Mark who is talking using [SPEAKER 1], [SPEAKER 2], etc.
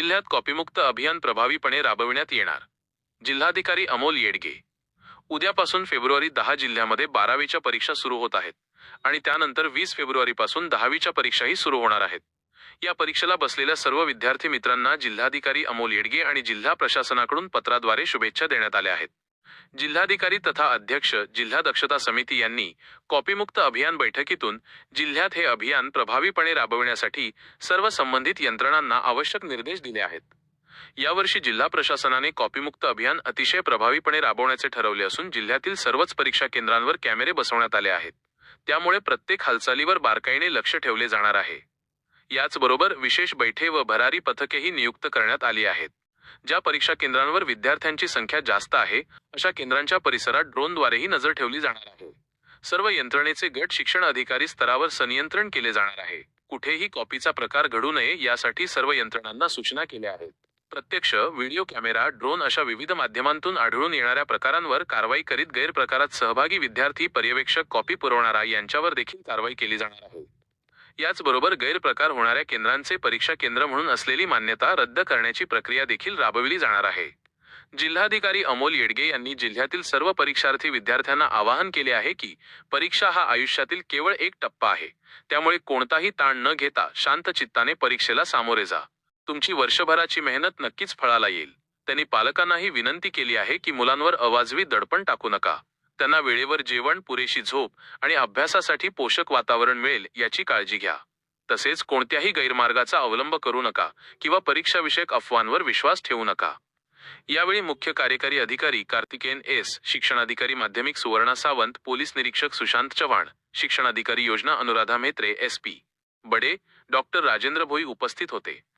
[SPEAKER 1] जिल्ह्यात कॉपीमुक्त अभियान प्रभावीपणे राबविण्यात येणार. जिल्हाधिकारी अमोल येडगे. उद्यापासून फेब्रुवारी 10 जिल्ह्यामध्ये 12वीच्या परीक्षा सुरू होत आहेत आणि त्यानंतर 20 फेब्रुवारीपासून 10वीच्या परीक्षाही सुरू होणार आहेत. या परीक्षेला बसलेल्या सर्व विद्यार्थी मित्रांना जिल्हाधिकारी अमोल येडगे आणि जिल्हा प्रशासनाकडून पत्राद्वारे शुभेच्छा देण्यात आल्या आहेत. जिल्हाधिकारी तथा अध्यक्ष जिल्हा दक्षता समिती यांनी कॉपीमुक्त अभियान बैठकीतून जिल्ह्यात हे अभियान प्रभावीपणे राबविण्यासाठी सर्व संबंधित यंत्रणांना आवश्यक निर्देश दिले आहेत. यावर्षी जिल्हा प्रशासनाने कॉपीमुक्त अभियान अतिशय प्रभावीपणे राबवण्याचे ठरवले असून जिल्ह्यातील सर्वच परीक्षा केंद्रांवर कॅमेरे बसवण्यात आले आहेत. त्यामुळे प्रत्येक हालचालीवर बारकाईने लक्ष ठेवले जाणार आहे. याचबरोबर विशेष बैठे व भरारी पथकेही नियुक्त करण्यात आली आहेत. ज्या परीक्षा केंद्रांवर विद्यार्थ्यांची संख्या जास्त आहे अशा केंद्रांच्या परिसरात ड्रोनद्वारेही नजर ठेवली जाणार आहे. सर्व यंत्रणेचे गट शिक्षण अधिकारी स्तरावर संनियंत्रण केले जाणार आहे. कुठेही कॉपीचा प्रकार घडू नये यासाठी सर्व यंत्रणांना सूचना केल्या आहेत. प्रत्यक्ष, व्हिडिओ कॅमेरा, ड्रोन अशा विविध माध्यमांतून आढळून येणाऱ्या प्रकारांवर कारवाई करीत गैरप्रकारात सहभागी विद्यार्थी, पर्यवेक्षक, कॉपी पुरवणारा यांच्यावर देखील कारवाई केली जाणार आहे. याचबरोबर गैरप्रकार होणाऱ्या केंद्रांचे परीक्षा केंद्र म्हणून असलेली मान्यता रद्द करण्याची प्रक्रिया देखील राबविली जाणार आहे. जिल्हाधिकारी अमोल येडगे यांनी जिल्ह्यातील सर्व परीक्षार्थी विद्यार्थ्यांना आवाहन केले आहे की परीक्षा हा आयुष्यातील केवळ एक टप्पा आहे. त्यामुळे कोणताही ताण न घेता शांत चित्ताने परीक्षेला सामोरे जा. तुमची वर्षभराची मेहनत नक्कीच फळाला येईल. त्यांनी पालकांनाही विनंती केली आहे की मुलांवर अवाजवी दडपण टाकू नका. त्यांना वेळेवर जेवण, पुरेशी झोप आणि अभ्यासासाठी पोषक वातावरण मिळेल याची काळजी घ्या. तसेच कोणत्याही गैरमार्गाचा अवलंब करू नका किंवा परीक्षाविषयक अफवांवर विश्वास ठेवू नका. यावेळी मुख्य कार्यकारी अधिकारी कार्तिकेयन एस, शिक्षणाधिकारी माध्यमिक सुवर्णा सावंत, पोलीस निरीक्षक सुशांत चव्हाण, शिक्षणाधिकारी योजना अनुराधा म्हेत्रे, SP बडे, डॉक्टर राजेंद्र भोई उपस्थित होते.